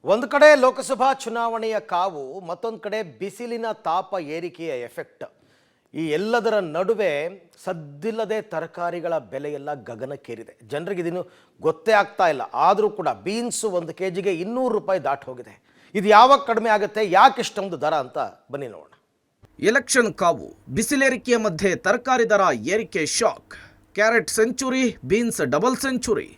ಒಂದು ಕಡೆ ಲೋಕಸಭಾ ಚುನಾವಣೆಯ ಕಾವು, ಮತ್ತೊಂದು ಕಡೆ ಬಿಸಿಲಿನ ತಾಪ ಏರಿಕೆಯ ಎಫೆಕ್ಟ್. ಈ ಎಲ್ಲದರ ನಡುವೆ ಸದ್ದಿಲ್ಲದೆ ತರಕಾರಿಗಳ ಬೆಲೆಯೆಲ್ಲ ಗಗನಕ್ಕೇರಿದೆ. ಜನರಿಗೆ ಇದಿನ್ನು ಗೊತ್ತೇ ಆಗ್ತಾ ಇಲ್ಲ. ಆದರೂ ಕೂಡ ಬೀನ್ಸು 1 kgಗೆ 200 ರೂಪಾಯಿ ದಾಟಿ ಹೋಗಿದೆ. ಇದು ಯಾವಾಗ ಕಡಿಮೆ ಆಗುತ್ತೆ, ಯಾಕೆ ಇಷ್ಟೊಂದು ದರ ಅಂತ ಬನ್ನಿ ನೋಡೋಣ. ಎಲೆಕ್ಷನ್ ಕಾವು, ಬಿಸಿಲೇರಿಕೆಯ ಮಧ್ಯೆ ತರಕಾರಿ ದರ ಏರಿಕೆ shock. Carrot century, beans double century.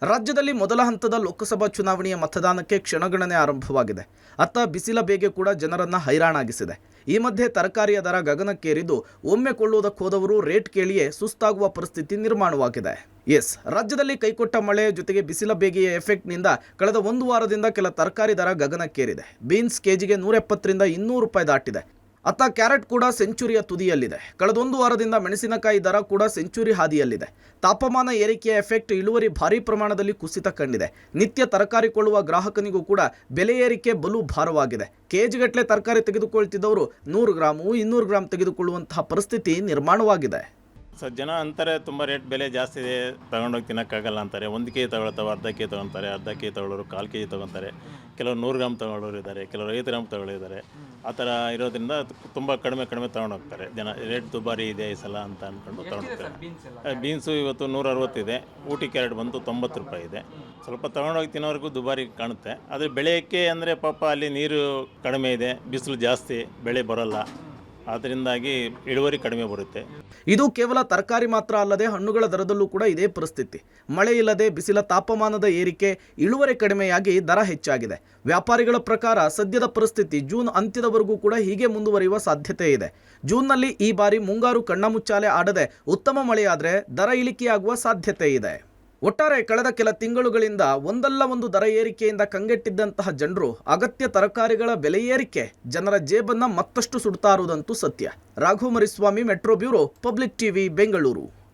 ರಾಜ್ಯದಲ್ಲಿ ಮೊದಲ ಹಂತದ ಲೋಕಸಭಾ ಚುನಾವಣೆಯ ಮತದಾನಕ್ಕೆ ಕ್ಷಣಗಣನೆ ಆರಂಭವಾಗಿದೆ. ಅತ್ತ ಬಿಸಿಲ ಬೇಗೆ ಕೂಡ ಜನರನ್ನು ಹೈರಾಣಾಗಿಸಿದೆ. ಈ ಮಧ್ಯೆ ತರಕಾರಿಯ ದರ ಗಗನಕ್ಕೇರಿದ್ದು, ಒಮ್ಮೆ ಕೊಳ್ಳುವುದಕ್ಕೆ ಹೋದವರು ರೇಟ್ ಕೇಳಿಯೇ ಸುಸ್ತಾಗುವ ಪರಿಸ್ಥಿತಿ ನಿರ್ಮಾಣವಾಗಿದೆ. ರಾಜ್ಯದಲ್ಲಿ ಕೈಕೊಟ್ಟ ಮಳೆ ಜೊತೆಗೆ ಬಿಸಿಲ ಬೇಗೆಯ ಎಫೆಕ್ಟ್ನಿಂದ ಕಳೆದ 1 ವಾರದಿಂದ ಕೆಲ ತರಕಾರಿ ದರ ಗಗನಕ್ಕೇರಿದೆ. ಬೀನ್ಸ್ ಕೆಜಿಗೆ 170 ರಿಂದ 200 ರೂಪಾಯಿ ದಾಟಿದೆ. ಅತ್ತ ಕ್ಯಾರೆಟ್ ಕೂಡ ಸೆಂಚುರಿಯ ತುದಿಯಲ್ಲಿದೆ. ಕಳೆದ 1 ವಾರದಿಂದ ಮೆಣಸಿನಕಾಯಿ ದರ ಕೂಡ ಸೆಂಚುರಿ ಹಾದಿಯಲ್ಲಿದೆ. ತಾಪಮಾನ ಏರಿಕೆಯ ಎಫೆಕ್ಟ್ ಇಳುವರಿ ಭಾರೀ ಪ್ರಮಾಣದಲ್ಲಿ ಕುಸಿತ ಕಂಡಿದೆ. ನಿತ್ಯ ತರಕಾರಿ ಕೊಳ್ಳುವ ಗ್ರಾಹಕನಿಗೂ ಕೂಡ ಬೆಲೆ ಏರಿಕೆ ಬಲು ಭಾರವಾಗಿದೆ. ಕೆಜಿಗಟ್ಟಲೆ ತರಕಾರಿ ತೆಗೆದುಕೊಳ್ತಿದ್ದವರು 100 ಗ್ರಾಮು 200 ಗ್ರಾಮ್ ತೆಗೆದುಕೊಳ್ಳುವಂತಹ ಪರಿಸ್ಥಿತಿ ನಿರ್ಮಾಣವಾಗಿದೆ. ಜನ ಅಂತಾರೆ ತುಂಬ ರೇಟ್ ಬೆಲೆ ಜಾಸ್ತಿ ಇದೆ, ತೊಗೊಂಡೋಗಿ ತಿನ್ನೋಕ್ಕಾಗಲ್ಲ ಅಂತಾರೆ. 1 kg ತಗೊಳ್ತಾವೆ, ಅರ್ಧ kg ತೊಗೊತಾರೆ, ಅರ್ಧ kg ತಗೊಳ್ಳೋರು 1/4 kg ತೊಗೊತಾರೆ, ಕೆಲವರು 100 ಗ್ರಾಮ್ ತೊಗೊಳ್ಳೋರು ಇದ್ದಾರೆ, ಕೆಲವರು 50 ಗ್ರಾಮ್ ತೊಗೊಳ್ಳಿದ್ದಾರೆ. ಆ ಥರ ಇರೋದ್ರಿಂದ ತುಂಬ ಕಡಿಮೆ ತೊಗೊಂಡೋಗ್ತಾರೆ ಜನ. ರೇಟ್ ದುಬಾರಿ ಇದೆ ಈ ಸಲ ಅಂತ ಅಂದ್ಕೊಂಡು ತೊಗೊಂಡೋಗ್ತಾರೆ. ಬೀನ್ಸು ಇವತ್ತು 160 ಇದೆ. ಊಟಿ ಕ್ಯಾರೆಟ್ ಬಂತು 90 ರೂಪಾಯಿ ಇದೆ. ಸ್ವಲ್ಪ ತೊಗೊಂಡೋಗಿ ತಿನ್ನೋರಿಗೂ ದುಬಾರಿ ಕಾಣುತ್ತೆ. ಆದರೆ ಬೆಳೆಯೋಕ್ಕೆ ಅಂದರೆ ಪಾಪ ಅಲ್ಲಿ ನೀರು ಕಡಿಮೆ ಇದೆ, ಬಿಸಿಲು ಜಾಸ್ತಿ, ಬೆಳೆ ಬರೋಲ್ಲ. ಅದರಿಂದಾಗಿ ಇಳುವರಿ ಕಡಿಮೆ ಬರುತ್ತೆ. ಇದು ಕೇವಲ ತರಕಾರಿ ಮಾತ್ರ ಅಲ್ಲದೆ ಹಣ್ಣುಗಳ ದರದಲ್ಲೂ ಕೂಡ ಇದೇ ಪರಿಸ್ಥಿತಿ. ಮಳೆ ಇಲ್ಲದೆ ಬಿಸಿಲ ತಾಪಮಾನದ ಏರಿಕೆ, ಇಳುವರಿ ಕಡಿಮೆಯಾಗಿ ದರ ಹೆಚ್ಚಾಗಿದೆ. ವ್ಯಾಪಾರಿಗಳ ಪ್ರಕಾರ ಸದ್ಯದ ಪರಿಸ್ಥಿತಿ ಜೂನ್ ಅಂತ್ಯದವರೆಗೂ ಕೂಡ ಹೀಗೆ ಮುಂದುವರಿಯುವ ಸಾಧ್ಯತೆ ಇದೆ. ಜೂನ್ನಲ್ಲಿ ಈ ಬಾರಿ ಮುಂಗಾರು ಕಣ್ಣಾಮುಚ್ಚಾಲೆ ಆಡದೆ ಉತ್ತಮ ಮಳೆಯಾದರೆ ದರ ಇಳಿಕೆಯಾಗುವ ಸಾಧ್ಯತೆ ಇದೆ. ಒಟ್ಟಾರೆ ಕಳೆದ ಕೆಲ ತಿಂಗಳುಗಳಿಂದ ಒಂದಲ್ಲ ಒಂದು ದರ ಏರಿಕೆಯಿಂದ ಕಂಗೆಟ್ಟಿದ್ದಂತಹ ಜನರು ಅಗತ್ಯ ತರಕಾರಿಗಳ ಬೆಲೆ ಏರಿಕೆ ಜನರ ಜೇಬನ್ನ ಮತ್ತಷ್ಟು ಸುಡ್ತಾ ಇರುವುದಂತೂ ಸತ್ಯ. Raghu Mariswamy, metro bureau, public TV, Bengaluru.